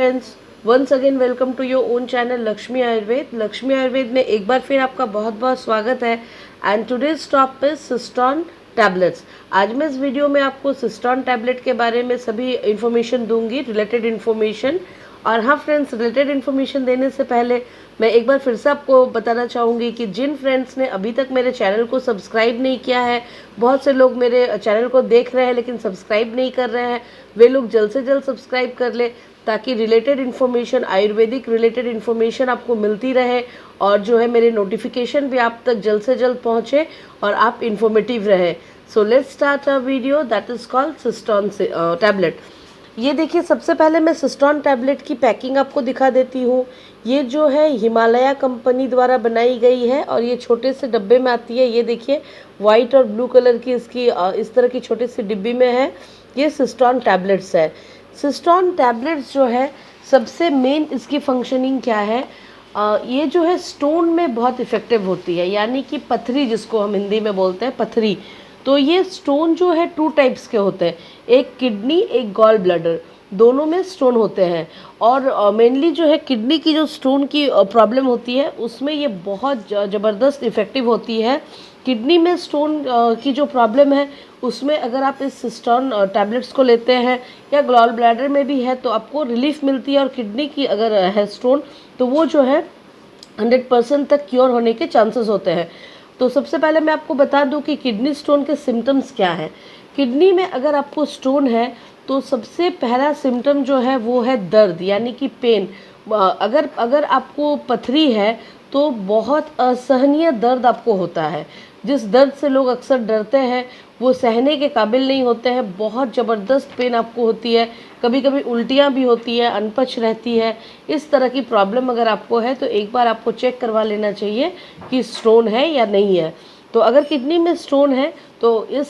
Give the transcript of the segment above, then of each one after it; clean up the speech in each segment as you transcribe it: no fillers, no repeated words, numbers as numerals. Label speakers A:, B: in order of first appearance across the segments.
A: Friends, once again welcome to your own channel Lakshmi Ayurveda. Lakshmi Ayurveda में एक बार फिर आपका बहुत बहुत स्वागत है। And today's top is Cystone tablets. आज मैं इस वीडियो में आपको सिस्टोन टैबलेट के बारे में सभी इन्फॉर्मेशन दूंगी, रिलेटेड इन्फॉर्मेशन। और हाँ फ्रेंड्स, रिलेटेड इन्फॉर्मेशन देने से पहले मैं एक बार फिर से आपको बताना चाहूँगी कि जिन फ्रेंड्स ने अभी तक मेरे चैनल को सब्सक्राइब नहीं किया है, बहुत से लोग मेरे चैनल को देख रहे हैं लेकिन सब्सक्राइब नहीं कर रहे हैं, वे लोग जल्द से जल्द सब्सक्राइब कर ले ताकि related information, Ayurvedic related information आपको मिलती रहे और जो है मेरे नोटिफिकेशन भी आप तक जल्द से जल्द पहुँचे और आप इन्फॉर्मेटिव रहे। So let's start a video that is called cistron tablet. ये देखिए, सबसे पहले मैं सिस्टोन टैबलेट की पैकिंग आपको दिखा देती हूँ। ये जो है हिमालय कंपनी द्वारा बनाई गई है और ये छोटे से डब्बे में आती है। ये देखिए, वाइट और ब्लू कलर की इसकी इस तरह की छोटी सी डिब्बी में है। ये सिस्टोन टैबलेट्स है। सिस्टोन टैबलेट्स जो है, सबसे मेन इसकी फंक्शनिंग क्या है, ये जो है स्टोन में बहुत इफ़ेक्टिव होती है, यानी कि पथरी जिसको हम हिंदी में बोलते हैं, पथरी। तो ये स्टोन जो है 2 टाइप्स के होते हैं, एक किडनी, एक गॉल ब्लैडर, दोनों में स्टोन होते हैं। और मेनली जो है किडनी की जो स्टोन की प्रॉब्लम होती है उसमें ये बहुत ज़बरदस्त इफ़ेक्टिव होती है। किडनी में स्टोन की जो प्रॉब्लम है उसमें अगर आप इस सिस्टोन टैबलेट्स को लेते हैं, या गॉल ब्लैडर में भी है तो आपको रिलीफ मिलती है। और किडनी की अगर है स्टोन तो वो जो है 100% तक क्योर होने के चांसेस होते हैं। तो सबसे पहले मैं आपको बता दूं कि किडनी स्टोन के सिम्टम्स क्या हैं। किडनी में अगर आपको स्टोन है तो सबसे पहला सिम्टम जो है वो है दर्द, यानी कि पेन। अगर आपको पथरी है तो बहुत असहनीय दर्द आपको होता है। जिस दर्द से लोग अक्सर डरते हैं वो सहने के काबिल नहीं होते हैं। बहुत ज़बरदस्त पेन आपको होती है, कभी कभी उल्टियाँ भी होती है, अनपच रहती है। इस तरह की प्रॉब्लम अगर आपको है तो एक बार आपको चेक करवा लेना चाहिए कि स्टोन है या नहीं है। तो अगर किडनी में स्टोन है तो इस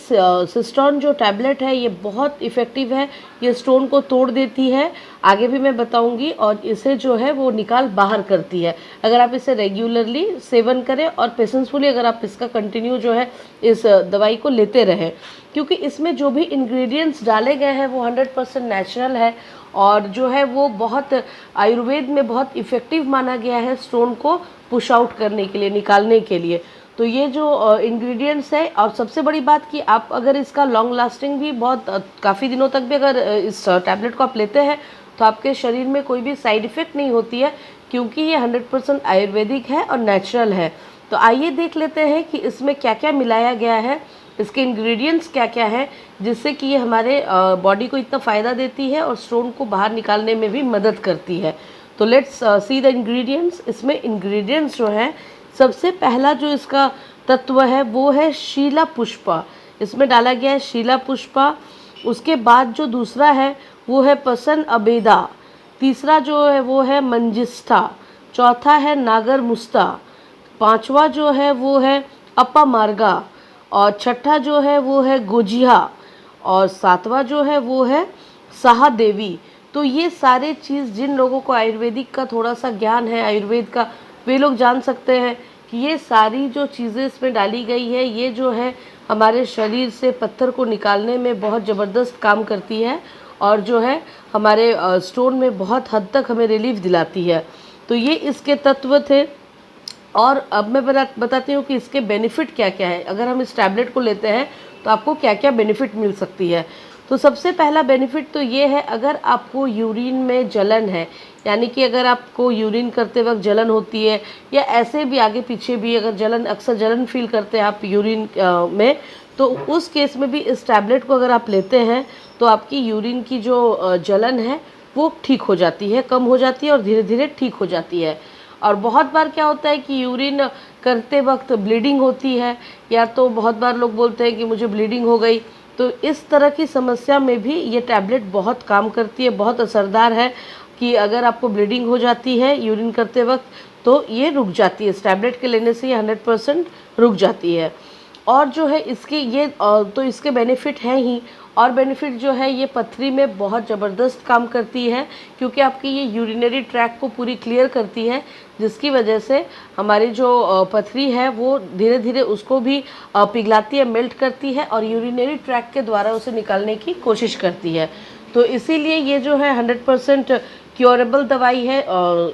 A: सिस्टोन जो टैबलेट है ये बहुत इफ़ेक्टिव है। ये स्टोन को तोड़ देती है, आगे भी मैं बताऊंगी, और इसे जो है वो निकाल बाहर करती है। अगर आप इसे रेगुलरली सेवन करें और पेशेंसफुली अगर आप इसका कंटिन्यू जो है इस दवाई को लेते रहें, क्योंकि इसमें जो भी इंग्रेडिएंट्स डाले गए हैं वो 100% नेचुरल है और जो है वो बहुत आयुर्वेद में बहुत इफ़ेक्टिव माना गया है स्टोन को पुश आउट करने के लिए, निकालने के लिए। तो ये जो इंग्रेडिएंट्स है, और सबसे बड़ी बात कि आप अगर इसका लॉन्ग लास्टिंग भी बहुत काफ़ी दिनों तक भी अगर इस टैबलेट को आप लेते हैं तो आपके शरीर में कोई भी साइड इफ़ेक्ट नहीं होती है, क्योंकि ये 100% आयुर्वेदिक है और नेचुरल है। तो आइए देख लेते हैं कि इसमें क्या क्या मिलाया गया है, इसके इंग्रेडिएंट्स क्या क्या है, जिससे कि ये हमारे बॉडी को इतना फ़ायदा देती है और स्टोन को बाहर निकालने में भी मदद करती है। तो लेट्स सी द इंग्रेडिएंट्स। इसमें इंग्रेडिएंट्स जो है, सबसे पहला जो इसका तत्व है वो है शीला पुष्पा। इसमें डाला गया है शीला पुष्पा। उसके बाद जो दूसरा है वो है पसन अबेदा। तीसरा जो है वो है मंजिष्ठा। चौथा है नागर मुस्ता। पांचवा जो है वो है अपामार्गा। और छठा जो है वो है गोजिया। और सातवां जो है वो है सहादेवी। तो ये सारे चीज़ जिन लोगों को आयुर्वेदिक का थोड़ा सा ज्ञान है, आयुर्वेद का, वे लोग जान सकते हैं कि ये सारी जो चीज़ें इसमें डाली गई है ये जो है हमारे शरीर से पत्थर को निकालने में बहुत ज़बरदस्त काम करती है और जो है हमारे स्टोन में बहुत हद तक हमें रिलीफ दिलाती है। तो ये इसके तत्व थे। और अब मैं बताती हूँ कि इसके बेनिफिट क्या क्या है। अगर हम इस टैबलेट को लेते हैं तो आपको क्या क्या बेनिफिट मिल सकती है। तो सबसे पहला बेनिफिट तो ये है, अगर आपको यूरिन में जलन है, यानी कि अगर आपको यूरिन करते वक्त जलन होती है या ऐसे भी आगे पीछे भी अगर जलन, अक्सर जलन फील करते हैं आप यूरिन में, तो उस केस में भी इस टैबलेट को अगर आप लेते हैं तो आपकी यूरिन की जो जलन है वो ठीक हो जाती है, कम हो जाती है और धीरे धीरे ठीक हो जाती है। और बहुत बार क्या होता है कि यूरिन करते वक्त ब्लीडिंग होती है, या तो बहुत बार लोग बोलते हैं कि मुझे ब्लीडिंग हो गई। तो इस तरह की समस्या में भी ये टैबलेट बहुत काम करती है, बहुत असरदार है कि अगर आपको ब्लीडिंग हो जाती है यूरिन करते वक्त तो ये रुक जाती है। इस टैबलेट के लेने से ये 100% रुक जाती है। और जो है इसके ये तो इसके बेनिफिट हैं ही, और बेनिफिट जो है ये पथरी में बहुत ज़बरदस्त काम करती है, क्योंकि आपकी ये यूरिनरी ट्रैक को पूरी क्लियर करती है, जिसकी वजह से हमारी जो पथरी है वो धीरे धीरे उसको भी पिघलाती है, मेल्ट करती है और यूरिनरी ट्रैक के द्वारा उसे निकालने की कोशिश करती है। तो इसीलिए ये जो है 100% क्योरेबल दवाई है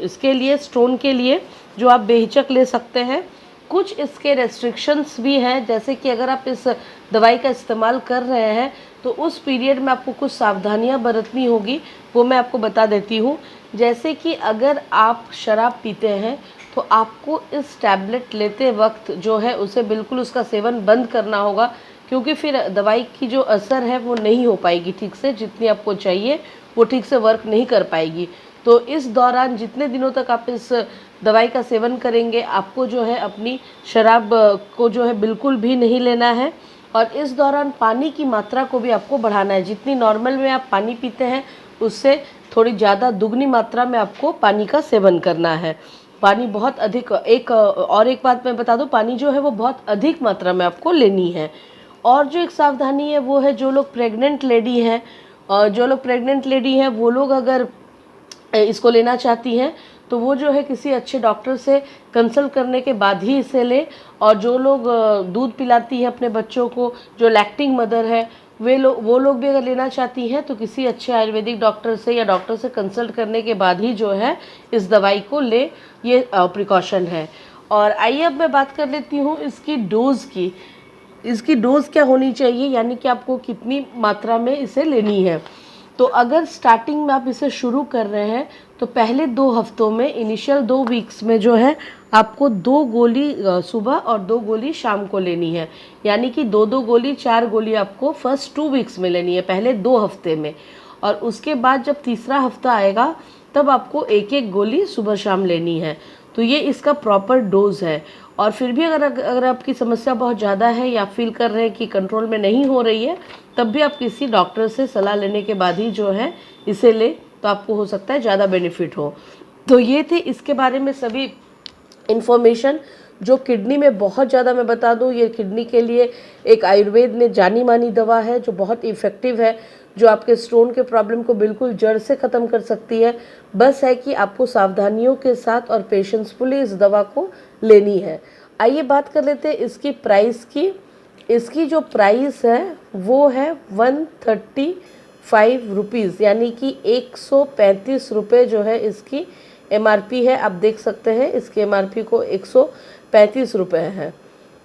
A: इसके लिए, स्टोन के लिए, जो आप बेहिचक ले सकते हैं। कुछ इसके रेस्ट्रिक्शंस भी हैं, जैसे कि अगर आप इस दवाई का इस्तेमाल कर रहे हैं तो उस पीरियड में आपको कुछ सावधानियां बरतनी होगी, वो मैं आपको बता देती हूँ। जैसे कि अगर आप शराब पीते हैं तो आपको इस टैबलेट लेते वक्त जो है उसे बिल्कुल उसका सेवन बंद करना होगा, क्योंकि फिर दवाई की जो असर है वो नहीं हो पाएगी ठीक से, जितनी आपको चाहिए वो ठीक से वर्क नहीं कर पाएगी। तो इस दौरान जितने दिनों तक आप इस दवाई का सेवन करेंगे, आपको जो है अपनी शराब को जो है बिल्कुल भी नहीं लेना है। और इस दौरान पानी की मात्रा को भी आपको बढ़ाना है। जितनी नॉर्मल में आप पानी पीते हैं उससे थोड़ी ज़्यादा दुगनी मात्रा में आपको पानी का सेवन करना है। पानी बहुत अधिक, एक बात मैं बता दूं, पानी जो है वो बहुत अधिक मात्रा में आपको लेनी है। और जो एक सावधानी है वो है, जो लोग प्रेग्नेंट लेडी हैं, वो लोग अगर इसको लेना चाहती हैं तो वो जो है किसी अच्छे डॉक्टर से कंसल्ट करने के बाद ही इसे ले। और जो लोग दूध पिलाती हैं अपने बच्चों को, जो लैक्टिंग मदर है, वो लोग भी अगर लेना चाहती हैं तो किसी अच्छे आयुर्वेदिक डॉक्टर से या डॉक्टर से कंसल्ट करने के बाद ही जो है इस दवाई को ले, ये प्रिकॉशन है। और आइए अब मैं बात कर लेती हूँ इसकी डोज़ की। इसकी डोज़ क्या होनी चाहिए, यानी कि आपको कितनी मात्रा में इसे लेनी है। तो अगर स्टार्टिंग में आप इसे शुरू कर रहे हैं तो पहले 2 हफ्तों में, इनिशियल 2 वीक्स में जो है आपको 2 गोली सुबह और 2 गोली शाम को लेनी है। यानी कि 2-2 गोली, 4 गोली आपको फर्स्ट 2 वीक्स में लेनी है, पहले 2 हफ्ते में। और उसके बाद जब तीसरा हफ्ता आएगा तब आपको 1-1 गोली सुबह शाम लेनी है। तो ये इसका प्रॉपर डोज है। और फिर भी अगर आपकी समस्या बहुत ज़्यादा है या फील कर रहे हैं कि कंट्रोल में नहीं हो रही है, तब भी आप किसी डॉक्टर से सलाह लेने के बाद ही जो है इसे ले, तो आपको हो सकता है ज़्यादा बेनिफिट हो। तो ये थे इसके बारे में सभी इन्फॉर्मेशन। जो किडनी में बहुत ज़्यादा, मैं बता दूं, ये किडनी के लिए एक आयुर्वेद में जानी मानी दवा है जो बहुत इफ़ेक्टिव है, जो आपके स्टोन के प्रॉब्लम को बिल्कुल जड़ से ख़त्म कर सकती है। बस है कि आपको सावधानियों के साथ और पेशेंसफुली इस दवा को लेनी है। आइए बात कर लेते हैं इसकी प्राइस की। इसकी जो प्राइस है वो है 135 रुपीज़, यानी कि 135 रुपये जो है इसकी MRP है। आप देख सकते हैं इसकी MRP को 135 रुपये है।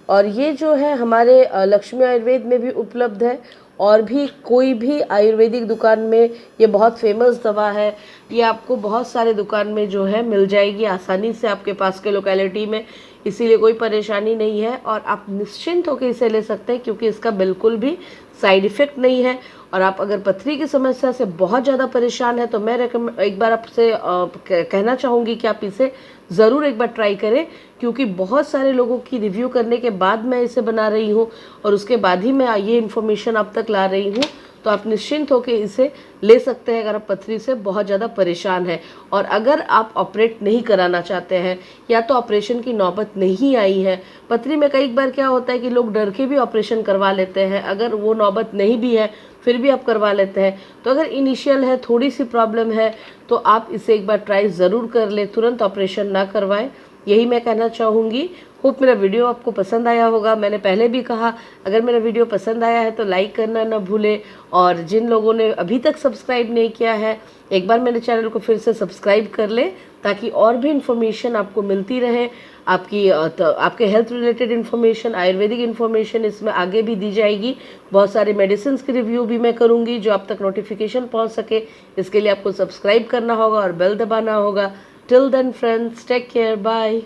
A: और ये जो है हमारे लक्ष्मी आयुर्वेद में भी उपलब्ध है, और भी कोई भी आयुर्वेदिक दुकान में ये बहुत फेमस दवा है। ये आपको बहुत सारे दुकान में जो है मिल जाएगी आसानी से आपके पास के लोकेलिटी में, इसीलिए कोई परेशानी नहीं है। और आप निश्चिंत होकर इसे ले सकते हैं, क्योंकि इसका बिल्कुल भी साइड इफ़ेक्ट नहीं है। और आप अगर पथरी की समस्या से बहुत ज़्यादा परेशान है तो मैं एक बार आपसे कहना चाहूँगी कि आप इसे ज़रूर एक बार ट्राई करें, क्योंकि बहुत सारे लोगों की रिव्यू करने के बाद मैं इसे बना रही हूँ और उसके बाद ही मैं ये इन्फॉर्मेशन आप तक ला रही हूँ। तो आप निश्चिंत होकर इसे ले सकते हैं अगर आप पथरी से बहुत ज़्यादा परेशान हैं। और अगर आप ऑपरेट नहीं कराना चाहते हैं या तो ऑपरेशन की नौबत नहीं आई है, पथरी में कई बार क्या होता है कि लोग डर के भी ऑपरेशन करवा लेते हैं, अगर वो नौबत नहीं भी है फिर भी आप करवा लेते हैं। तो अगर इनिशियल है, थोड़ी सी प्रॉब्लम है, तो आप इसे एक बार ट्राई ज़रूर कर ले, तुरंत ऑपरेशन ना करवाएं, यही मैं कहना चाहूँगी। होप मेरा वीडियो आपको पसंद आया होगा। मैंने पहले भी कहा, अगर मेरा वीडियो पसंद आया है तो लाइक करना ना भूलें। और जिन लोगों ने अभी तक सब्सक्राइब नहीं किया है, एक बार मेरे चैनल को फिर से सब्सक्राइब कर लें, ताकि और भी इन्फॉर्मेशन आपको मिलती रहे। आपके health related information, Ayurvedic information इसमें आगे भी दी जाएगी। बहुत सारे मेडिसिन की रिव्यू भी मैं करूँगी जो आप तक नोटिफिकेशन पहुँच सके। इसके लिए आपको सब्सक्राइब करना होगा और बेल दबाना होगा। Till then friends, take care, bye.